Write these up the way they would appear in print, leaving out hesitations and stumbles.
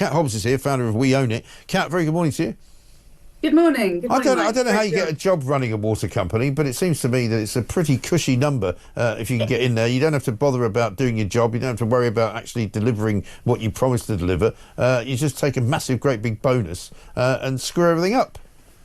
Kat Hobbs is here, founder of We Own It. Kat, very good morning to you. Good morning. Good morning, I don't know how you get a job running a water company, but it seems to me that it's a pretty cushy number if you can get in there. You don't have to bother about doing your job. You don't have to worry about actually delivering what you promised to deliver. You just take a massive, great big bonus and screw everything up.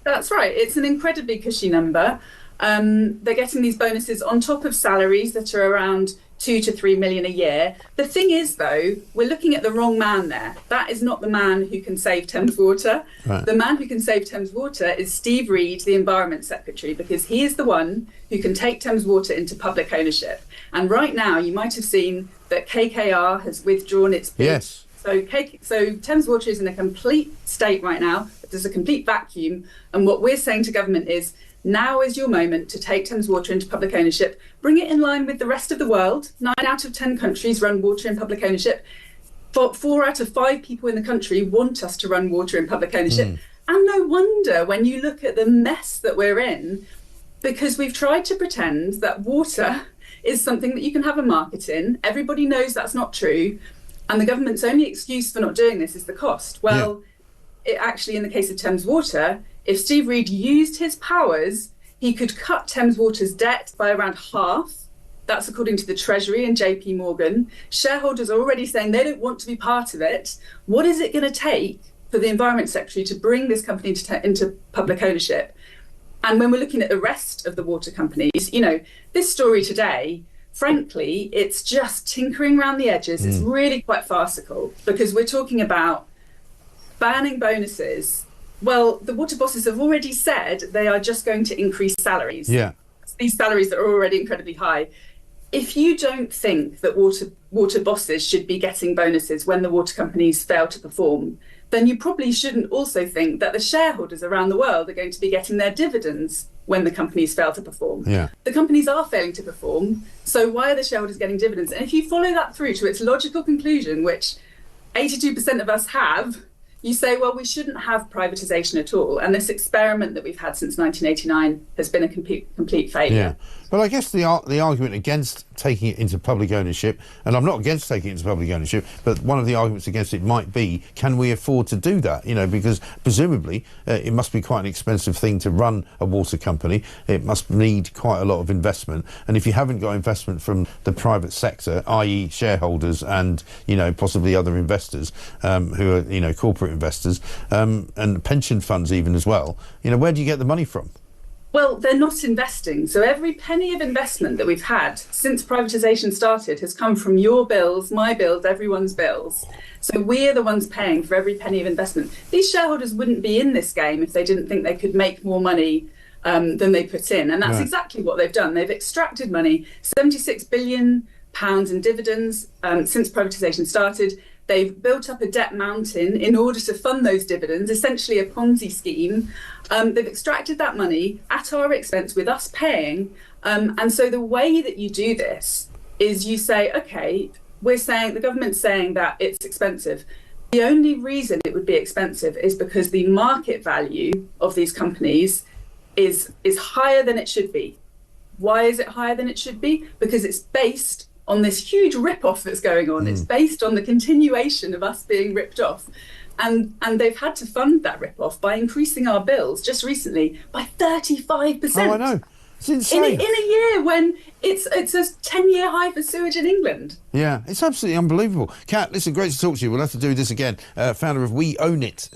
That's right. It's an incredibly cushy number. They're getting these bonuses on top of salaries that are around 2 to 3 million a year. The thing is, though, we're looking at the wrong man there. That is not the man who can save Thames Water. Right. The man who can save Thames Water is Steve Reed, the Environment Secretary, because he is the one who can take Thames Water into public ownership. And right now, you might have seen that KKR has withdrawn its bid. Yes. So Thames Water is in a complete state right now. There's a complete vacuum. And what we're saying to government is, now is your moment to take Thames Water into public ownership. Bring it in line with the rest of the world. 9 out of 10 countries run water in public ownership. 4 out of 5 people in the country want us to run water in public ownership. And no wonder when you look at the mess that we're in, because we've tried to pretend that water is something that you can have a market in. Everybody knows that's not true. And the government's only excuse for not doing this is the cost. Well, it actually, in the case of Thames Water, if Steve Reed used his powers, he could cut Thames Water's debt by around half. That's according to the Treasury and JP Morgan. Shareholders are already saying they don't want to be part of it. What is it going to take for the Environment Secretary to bring this company into public ownership? And when we're looking at the rest of the water companies, you know, this story today, frankly, it's just tinkering around the edges. It's really quite farcical because we're talking about banning bonuses. Well, the water bosses have already said they are just going to increase salaries. Yeah. These salaries that are already incredibly high. If you don't think that water bosses should be getting bonuses when the water companies fail to perform, then you probably shouldn't also think that the shareholders around the world are going to be getting their dividends when the companies fail to perform. Yeah. The companies are failing to perform, so why are the shareholders getting dividends? And if you follow that through to its logical conclusion, which 82% of us have, you say, well, we shouldn't have privatisation at all. And this experiment that we've had since 1989 has been a complete failure. Yeah. But I guess the argument against taking it into public ownership, and I'm not against taking it into public ownership, but one of the arguments against it might be, can we afford to do that? You know, because presumably it must be quite an expensive thing to run a water company. It must need quite a lot of investment. And if you haven't got investment from the private sector, i.e. shareholders and, you know, possibly other investors who are, you know, corporate investors and pension funds even as well, you know, where do you get the money from? Well, they're not investing. So every penny of investment that we've had since privatisation started has come from your bills, my bills, everyone's bills. So we're the ones paying for every penny of investment. These shareholders wouldn't be in this game if they didn't think they could make more money than they put in. And that's exactly what they've done. They've extracted money, £76 billion in dividends since privatisation started. They've built up a debt mountain in order to fund those dividends, essentially a Ponzi scheme. They've extracted that money at our expense with us paying. And so the way that you do this is you say, OK, the government's saying that it's expensive. The only reason it would be expensive is because the market value of these companies is higher than it should be. Why is it higher than it should be? Because it's based on this huge rip-off that's going on. It's based on the continuation of us being ripped off. And they've had to fund that rip-off by increasing our bills just recently by 35%. Oh, I know. It's insane. In a year when it's a 10-year high for sewage in England. Yeah, it's absolutely unbelievable. Kat, listen, great to talk to you. We'll have to do this again. Founder of We Own It.